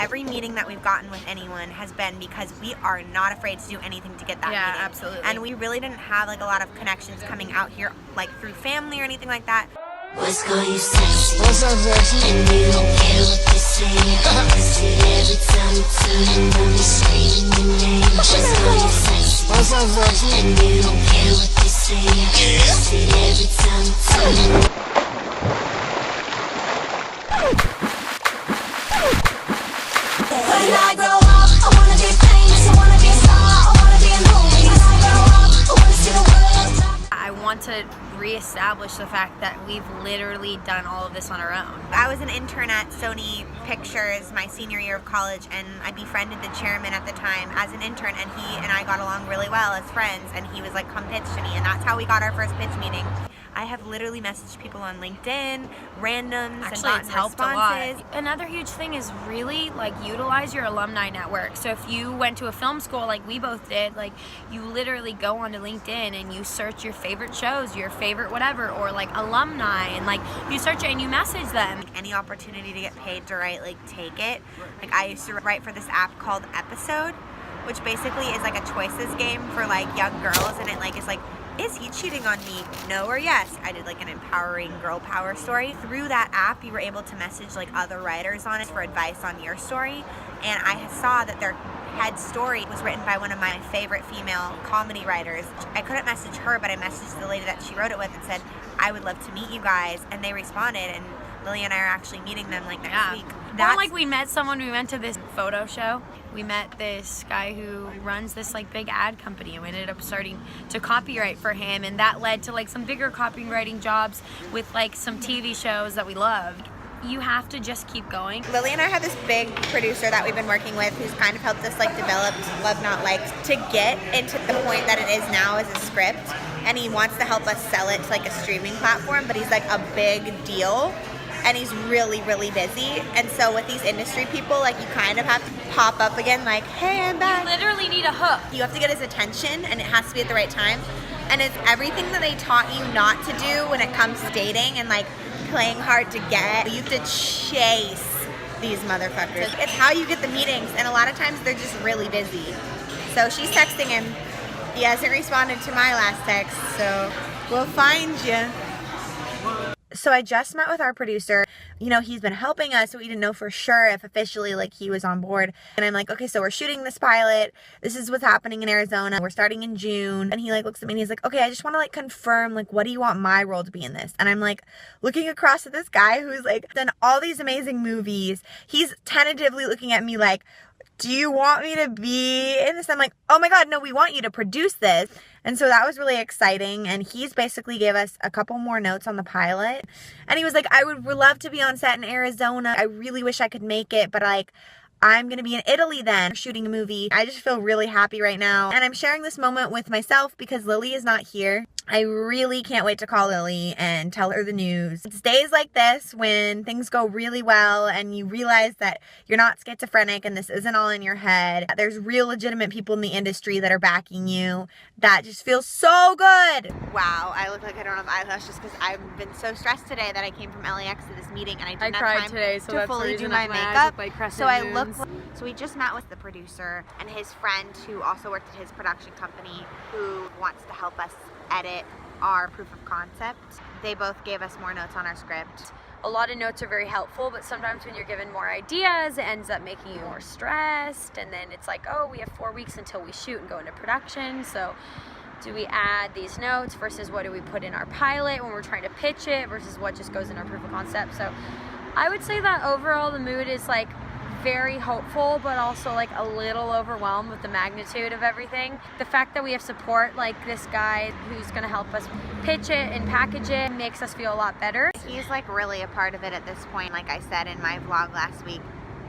every meeting that we've gotten with anyone has been because we are not afraid to do anything to get that meeting. Yeah, absolutely. And we really didn't have like a lot of connections coming out here like through family or anything like that. What's call you sexy? What's up, sexy? And you don't care what they say. I see it every time you turn around, you're screaming your name. What's call you sexy? What's up, sexy? And you don't care what they say. I see it every time you turn around. When I grow up, I wanna be famous, I wanna be a star, I wanna be in movies. When I grow up, I wanna see the world. I want to reestablish the fact that we've literally done all of this on our own. I was an intern at Sony Pictures my senior year of college, and I befriended the chairman at the time as an intern, and he and I got along really well as friends, and he was like, come pitch to me, and that's how we got our first pitch meeting. I have literally messaged people on LinkedIn, randoms, Actually, and it's gotten helped responses. a lot. Another huge thing is really like utilize your alumni network. So if you went to a film school like we both did, like you literally go onto LinkedIn and you search your favorite shows, your favorite whatever, or like alumni, and like you search it and you message them. Any opportunity to get paid to write, like take it. Like I used to write for this app called Episode, which basically is like a choices game for like young girls, and it like is like, is he cheating on me? No or yes. I did like an empowering girl power story. Through that app, you were able to message like other writers on it for advice on your story. And I saw that their head story was written by one of my favorite female comedy writers. I couldn't message her, but I messaged the lady that she wrote it with and said, I would love to meet you guys. And they responded, and Lily and I are actually meeting them like next week. Not like we met someone, we went to this photo show. We met this guy who runs this like big ad company, and we ended up starting to copyright for him, and that led to like some bigger copywriting jobs with like some TV shows that we loved. You have to just keep going. Lily and I have this big producer that we've been working with who's kind of helped us like develop Love Not Liked to get into the point that it is now as a script, and he wants to help us sell it to like a streaming platform, but he's like a big deal. And he's really, really busy. And so with these industry people, like you kind of have to pop up again like, hey, I'm back. You literally need a hook. You have to get his attention, and it has to be at the right time. And it's everything that they taught you not to do when it comes to dating and like playing hard to get. You have to chase these motherfuckers. It's how you get the meetings, and a lot of times they're just really busy. So she's texting him. He hasn't responded to my last text, so we'll find you. So I just met with our producer. You know, he's been helping us, so we didn't know for sure if officially like he was on board. And I'm like, okay, so we're shooting this pilot. This is what's happening in Arizona. We're starting in June. And he like looks at me and he's like, okay, I just want to like confirm, like, what do you want my role to be in this? And I'm like looking across at this guy who's like done all these amazing movies. He's tentatively looking at me like, do you want me to be in this? I'm like, oh my God, no, we want you to produce this. And so that was really exciting. And he's basically gave us a couple more notes on the pilot. And he was like, I would love to be on set in Arizona. I really wish I could make it, but like, I'm going to be in Italy then shooting a movie. I just feel really happy right now. And I'm sharing this moment with myself because Lily is not here. I really can't wait to call Lily and tell her the news. It's days like this when things go really well and you realize that you're not schizophrenic and this isn't all in your head. There's real legitimate people in the industry that are backing you. That just feels so good. Wow, I look like I don't have eyelashes because I've been so stressed today that I came from LAX to this meeting and I didn't have time today, so to fully do my makeup. So I look. So we just met with the producer and his friend who also worked at his production company who wants to help us edit our proof of concept. They both gave us more notes on our script. A lot of notes are very helpful, but sometimes when you're given more ideas, it ends up making you more stressed, and then it's like, oh, we have 4 weeks until we shoot and go into production, so do we add these notes versus what do we put in our pilot when we're trying to pitch it versus what just goes in our proof of concept? So I would say that overall the mood is like very hopeful, but also like a little overwhelmed with the magnitude of everything. The fact that we have support like this guy who's going to help us pitch it and package it makes us feel a lot better. He's like really a part of it at this point. Like I said in my vlog last week,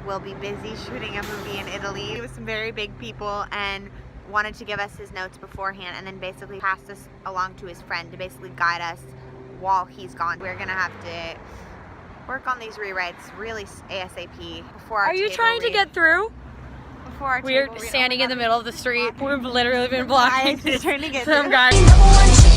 we'll be busy shooting a movie in Italy with some very big people, and wanted to give us his notes beforehand and then basically passed us along to his friend to basically guide us while he's gone. We're gonna have to work on these rewrites really ASAP before our Are you trying to get through? Before our We're standing in the middle of the street. We've literally been blocking trying to get some through. guys.